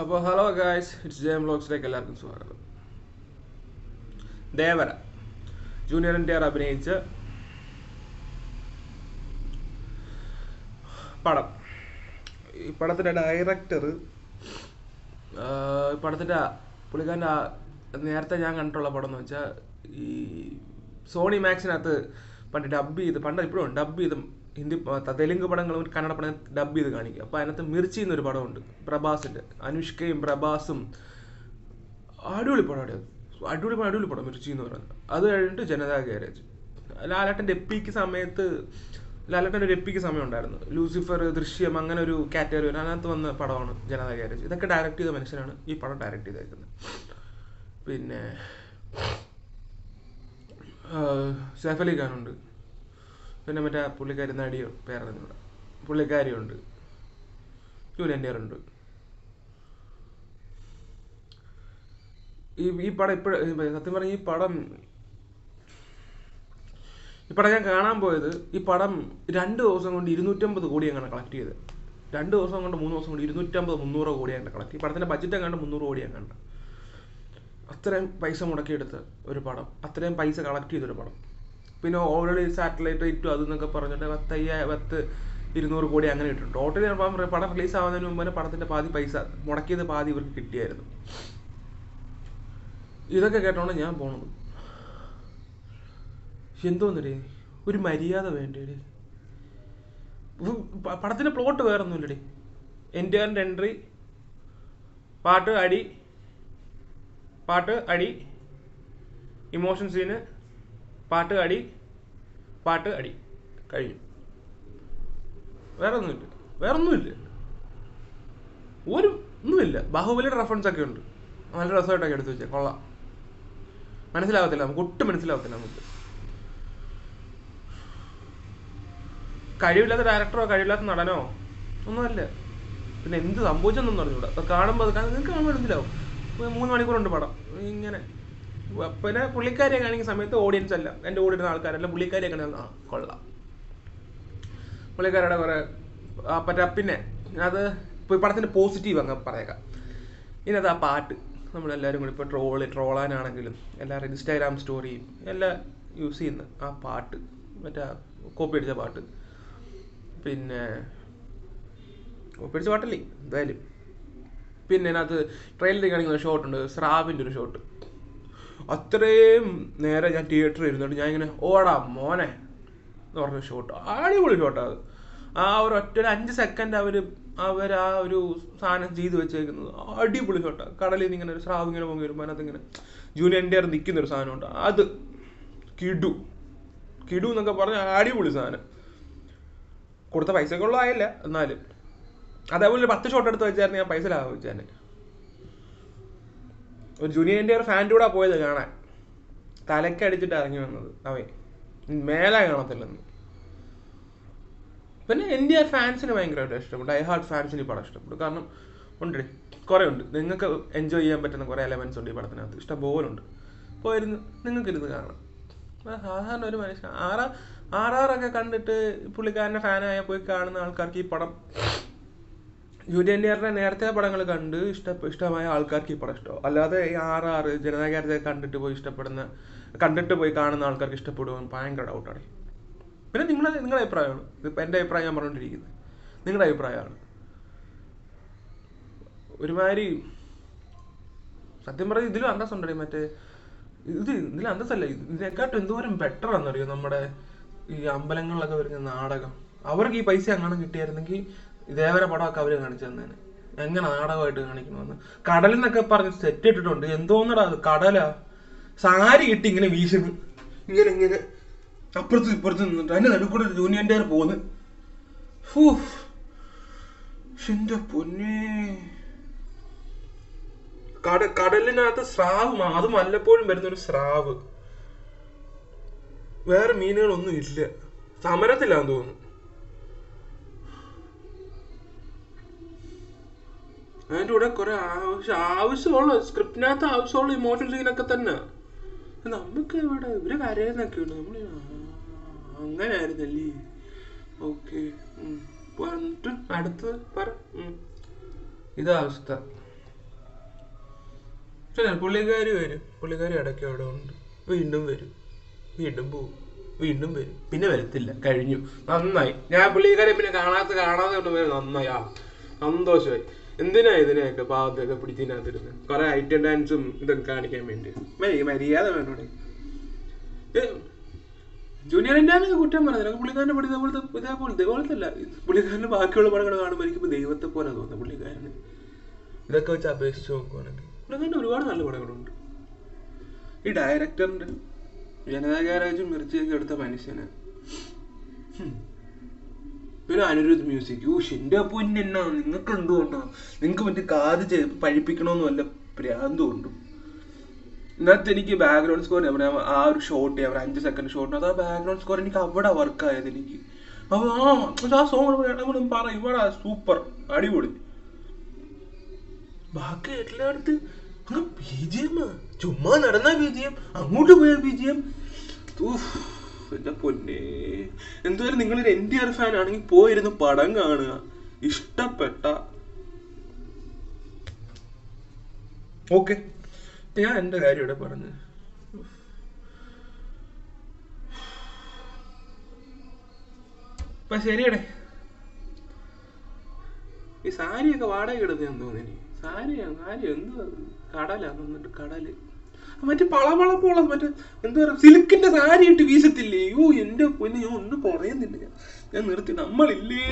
അപ്പോൾ hello guys, it's J വ്ലോഗ്സിലേക്ക് എല്ലാവർക്കും സ്വാഗതം. ദേവര ജൂനിയർ NTR അഭിനയിച്ച പടം. ഈ പടത്തിൻ്റെ ഡയറക്ടർ, പടത്തിൻ്റെ പുള്ളിക്കാരൻ്റെ നേരത്തെ ഞാൻ കണ്ടിട്ടുള്ള പടം എന്ന് വെച്ചാൽ ഈ സോണി മാക്സിനകത്ത് പണ്ട് ഇപ്പോഴും ഡബ് ചെയ്ത് ഹിന്ദി തെലുങ്ക് പടങ്ങളും കന്നഡ പടം ഡബ് ചെയ്ത് കാണിക്കും. അപ്പോൾ അതിനകത്ത് മിർച്ചി എന്നൊരു പടമുണ്ട്, പ്രഭാസിൻ്റെ, അനുഷ്കയും പ്രഭാസും. അടിപൊളി പടം മിർച്ചി എന്ന് പറയുന്നത്. അത് കഴിഞ്ഞിട്ട് ജനതാ ഗാരേജ്. ലാലേട്ടൻ്റെ ഒരു എപ്പിക്ക് സമയം ഉണ്ടായിരുന്നു. ലൂസിഫർ, ദൃശ്യം, അങ്ങനെ ഒരു കാറ്റഗറി അതിനകത്ത് വന്ന പടമാണ് ജനതാ ഗാരേജ്. ഇതൊക്കെ ഡയറക്റ്റ് ചെയ്ത മനുഷ്യനാണ് ഈ പടം ഡയറക്റ്റ് ചെയ്തേക്കുന്നത്. പിന്നെ സൈഫ് അലി ഖാനുണ്ട്, പിന്നെ മറ്റേ പുള്ളിക്കാരി നടിയോ പേരറിഞ്ഞൂടെ, പുള്ളിക്കാരിയുണ്ട്, ജൂനിയർ NTR ഉണ്ട്. ഈ പടം സത്യം പറഞ്ഞ ഈ പടം ഞാൻ കാണാൻ പോയത്, ഈ പടം 2 ദിവസം കൊണ്ട് 250 കോടി അങ്ങനെ കളക്ട് ചെയ്ത്. 2 ദിവസം കൊണ്ട് 3 ദിവസം കൊണ്ട് 250-300 കോടി അങ്ങനെ കളക്ട്. ഈ പടത്തിൻ്റെ ബഡ്ജറ്റ് എങ്ങാണ്ട് 300 കോടി എങ്ങാണ്ട്. അത്രയും പൈസ മുടക്കിയെടുത്ത് ഒരു പടം, അത്രയും പൈസ കളക്ട് ചെയ്തൊരു പടം. പിന്നെ ഓൾറെഡി സാറ്റലൈറ്റ് ഇട്ടു അതെന്നൊക്കെ പറഞ്ഞിട്ട് 200 കോടി അങ്ങനെ ഇട്ടിട്ടുണ്ട്. ടോട്ടലി പടം റിലീസ് ആവുന്നതിന് മുമ്പ് തന്നെ പടത്തിൻ്റെ പൈസ മുടക്കിയത് പാതി ഇവർക്ക് കിട്ടിയായിരുന്നു. ഇതൊക്കെ കേട്ടോണ്ട് ഞാൻ പോണത്. എന്തോന്നടേ, ഒരു മര്യാദ വേണ്ടേ? പടത്തിൻ്റെ പ്ലോട്ട് വേറെ ഒന്നുമില്ലടേ. NTRൻ്റെ എൻട്രി, പാട്ട് അടി, ഇമോഷൻ സീന്, പാട്ട് അടി കഴിഞ്ഞു. വേറെ ഒന്നുമില്ല. ഒന്നുമില്ല. ബാഹുബലിയുടെ റെഫറൻസ് ഒക്കെ ഉണ്ട്, നല്ല രസമായിട്ടൊക്കെ എടുത്തു വെച്ചാൽ കൊള്ളാം. മനസ്സിലാവത്തില്ല നമുക്ക്, ഒട്ടും മനസ്സിലാവത്തില്ല നമുക്ക്. കഴിവില്ലാത്ത ഡയറക്ടറോ കഴിവില്ലാത്ത നടനോ ഒന്നുമല്ല. പിന്നെ എന്ത് സംഭവിച്ചെന്നൊന്നും പറഞ്ഞൂടാ. അപ്പോൾ കാണുമ്പോൾ നിങ്ങൾക്ക് കാണുമ്പോൾ മനസ്സിലാവും. 3 മണിക്കൂറുണ്ട് പടം ഇങ്ങനെ. പിന്നെ പുള്ളിക്കാരിയെ കാണിക്കുന്ന സമയത്ത് ഓഡിയൻസ് അല്ല, എൻ്റെ കൂടെ ഇരുന്ന ആൾക്കാരല്ല, പുള്ളിക്കാരിയെ കാണിക്കുന്ന കൊള്ളാം. പുള്ളിക്കാരുടെ കുറേ പിന്നെ അത് ഇപ്പോൾ പടത്തിൻ്റെ പോസിറ്റീവ് അങ്ങ് പറയേക്കാം. ഇതിനകത്ത് ആ പാട്ട് നമ്മളെല്ലാവരും കൂടി ഇപ്പോൾ ട്രോളാനാണെങ്കിലും എല്ലാവരും ഇൻസ്റ്റാഗ്രാം സ്റ്റോറിയും എല്ലാം യൂസ് ചെയ്യുന്ന ആ പാട്ട്, മറ്റേ കോപ്പി അടിച്ച പാട്ട്. പിന്നെ കോപ്പി അടിച്ച പാട്ടല്ലേ എന്തായാലും. പിന്നെ അതിനകത്ത് ട്രെയിലറിൽ കാണിക്കുന്ന ഒരു ഷോട്ടുണ്ട്, സ്രാവിൻ്റെ ഒരു ഷോട്ട്. അത്രയും നേരെ ഞാൻ തിയേറ്ററിൽ ഇരുന്നിട്ട് ഞാൻ ഇങ്ങനെ ഓടാ മോനെ എന്ന് പറഞ്ഞ ഷോട്ട്. അടിപൊളി ഷോട്ടാണ് അത്. ആ ഒരു 5 സെക്കൻഡ് അവർ ആ ഒരു സാധനം ചെയ്ത് വെച്ചേക്കുന്നത് അടിപൊളി ഷോട്ടാണ്. കടലിൽ നിന്ന് ഇങ്ങനെ ഒരു സ്രാവ് ഇങ്ങനെ പൊങ്ങി വരുമ്പോൾ അതിനകത്ത് ഇങ്ങനെ ജൂനിയർ NTR നിൽക്കുന്നൊരു സാധനമുണ്ട്. അത് കിടു എന്നൊക്കെ പറഞ്ഞാൽ അടിപൊളി സാധനം. കൊടുത്ത പൈസക്കുള്ള ആയില്ല, എന്നാലും അതേപോലെ 10 ഷോട്ട് എടുത്ത് വെച്ചായിരുന്നു ഞാൻ പൈസ ലാഭം വെച്ചാൽ. ഒരു ജൂനിയർ NTR ഫാൻ്റെ കൂടെ പോയത് കാണാൻ, തലക്കടിച്ചിട്ട് ഇറങ്ങി വന്നത് അവൻ മേലെ കാണത്തില്ലെന്ന്. പിന്നെ NTR ഫാൻസിന് ഭയങ്കരമായിട്ട് ഇഷ്ടപ്പെട്ടു, ഡൈ ഹാർഡ് ഫാൻസിന് ഈ പടം ഇഷ്ടപ്പെട്ടു. കാരണം ഉണ്ട്, കുറേ ഉണ്ട്, നിങ്ങൾക്ക് എൻജോയ് ചെയ്യാൻ പറ്റുന്ന കുറേ എലമെൻറ്റ്സ് ഉണ്ട് ഈ പടത്തിനകത്ത്, ഇഷ്ടം പോലെ ഉണ്ട്. പോയിരുന്ന് നിങ്ങൾക്കിരുന്ന് കാണാം. സാധാരണ ഒരു മനുഷ്യൻ RRR കണ്ടിട്ട് പുള്ളിക്കാരൻ്റെ ഫാനായ പോയി കാണുന്ന ആൾക്കാർക്ക് ഈ പടം, ജൂനിയർ NTRൻ്റെ നേരത്തെ പടങ്ങൾ കണ്ട് ഇഷ്ടമായ ആൾക്കാർക്ക് ഈ പടം ഇഷ്ടം. അല്ലാതെ ഈ RRR ജനതാ ഗാരേജ് കണ്ടിട്ട് പോയി കാണുന്ന ആൾക്കാർക്ക് ഇഷ്ടപ്പെടുവാൻ ഭയങ്കര ഡൗട്ടാണ്. പിന്നെ നിങ്ങളുടെ അഭിപ്രായമാണ് ഇതിപ്പോൾ, എൻ്റെ അഭിപ്രായം ഞാൻ പറഞ്ഞുകൊണ്ടിരിക്കുന്നത്, നിങ്ങളുടെ അഭിപ്രായമാണ്. ഒരുമാതിരി സത്യം പറഞ്ഞാൽ ഇതിലും അന്തസ്സുണ്ടേ. മറ്റേ ഇതിലും അന്തസ്സല്ല, ഇതിനെക്കാട്ടും എന്തോരം ബെറ്ററാണെന്നറിയോ നമ്മുടെ ഈ അമ്പലങ്ങളിലൊക്കെ വരുന്ന നാടകം. അവർക്ക് ഈ പൈസ അങ്ങനെ കിട്ടിയായിരുന്നെങ്കിൽ ഇതേവരെ പടമൊക്കെ അവർ കാണിച്ചു തന്നേനെ. എങ്ങനെ നാടകമായിട്ട് കാണിക്കണമെന്ന് കടലിൽ നിന്നൊക്കെ പറഞ്ഞ് സെറ്റ് ഇട്ടിട്ടുണ്ട്. എന്തോന്നടാ അത്, കടലാ, സാരി കിട്ടി ഇങ്ങനെ വീശുന്നു, ഇങ്ങനെ അപ്പുറത്ത് നിന്നിട്ട് അതിന്റെ നടുക്കൂടെ ജൂനിയർ NTR പോന്ന്. എന്റെ പൊന്നേ, കടലിനകത്ത് സ്രാവ്, അത് വല്ലപ്പോഴും വരുന്നൊരു സ്രാവ്, വേറെ മീനുകളൊന്നും ഇല്ല. സമരത്തിലാന്ന് തോന്നുന്നു. അതിൻ്റെ കൂടെ കുറെ ആവശ്യമുള്ള സ്ക്രിപ്റ്റിനകത്ത് ആവശ്യമുള്ള ഇമോഷൻ സീനൊക്കെ തന്നെ. നമുക്ക് ഇവിടെ ഇവര് കരയുന്നൊക്കെ ഉണ്ട്. നമ്മൾ അങ്ങനെ ആയിരുന്നല്ലേ. ഓക്കെ, അടുത്ത് പറ. ഇതാ അവസ്ഥ. പുള്ളിക്കാരി വരും, പുള്ളിക്കാരി ഇടയ്ക്ക് അവിടെ ഉണ്ട്, വീണ്ടും വരും, വീണ്ടും പോവും, വീണ്ടും വരും, പിന്നെ വരത്തില്ല, കഴിഞ്ഞു. നന്നായി. ഞാൻ പുള്ളിക്കാരെ പിന്നെ കാണാതെ കൊണ്ട് വരും. നന്നായി, സന്തോഷമായി. എന്തിനാ ഇതിനെയൊക്കെ പാവത്തൊക്കെ പിടിച്ചതിനകത്തിരുന്ന് കുറെ ഐറ്റം ഡാൻസും ഇതൊക്കെ കാണിക്കാൻ വേണ്ടി? മര്യാദ വേണോടെ. ജൂനിയർ ഇന്ത്യാനൊക്കെ കുറ്റം പറഞ്ഞത് പുള്ളിക്കാരനെ പഠിച്ച ഇതേപോലത്തല്ല. പുള്ളിക്കാരൻ്റെ ബാക്കിയുള്ള പടങ്ങൾ കാണുമ്പോൾ എനിക്കിപ്പോൾ ദൈവത്തെ പോലെ തോന്നുന്നത് പുള്ളിക്കാരന്. ഇതൊക്കെ വെച്ച് അപേക്ഷിച്ച് നോക്കുവാണെങ്കിൽ പുള്ളിക്കാരൻ്റെ ഒരുപാട് നല്ല പടങ്ങളുണ്ട്. ഈ ഡയറക്ടറിന്റെ ജനതാ ഗ്യാരേജും മിർച്ചിയൊക്കെ എടുത്ത മനുഷ്യന്. പിന്നെ അനിരുദ്ധ് മ്യൂസിക്. എന്റെ പൊന്നെന്നാ, നിങ്ങൾക്ക് എന്തുകൊണ്ടോ നിങ്ങൾക്ക് മറ്റേ കാത് പഴിപ്പിക്കണമെന്ന് വല്ല പ്രാന്തും ഉണ്ട്. ഇന്നത്തെ എനിക്ക് ബാക്ക്ഗ്രൗണ്ട് സ്കോർ ആ ഒരു ഷോട്ട്, അവർ 5 സെക്കൻഡ് ഷോട്ടിന് അത് ആ ബാക്ക്ഗ്രൗണ്ട് സ്കോർ എനിക്ക് അവിടെ വർക്കായത്. എനിക്ക് അപ്പോൾ ആ സോങ് പറയും ഇവിടെ സൂപ്പർ അടിപൊളി. ബാക്കി എല്ലായിടത്ത് BGM ചുമ്മാ നടന്ന BGM, അങ്ങോട്ട് പോയ BGM. എന്റെ പൊന്നെ, എന്തായാലും നിങ്ങളൊരു NTR ഫാൻ ആണെങ്കിൽ പോയിരുന്ന് പടം കാണുക. ഇഷ്ടപ്പെട്ട ഓക്കെ, ഞാൻ എന്റെ കാര്യം ഇവിടെ പറഞ്ഞു. അപ്പൊ ശരിയടേ. ഈ സാരിയൊക്കെ വാടക കിടന്നു തോന്നി. സാരി എന്ത് കടലാന്ന്, എന്നിട്ട് കടല് മറ്റേ പളപളപ്പുള്ള മറ്റേ എന്താ പറയുക സിൽക്കിന്റെ സാരി ഇട്ട് വീശത്തില്ലേ? എന്റെ പൊന്നെ, ഞാൻ ഒന്നും പറയുന്നില്ല, ഞാൻ നിർത്തി. നമ്മളില്ലേ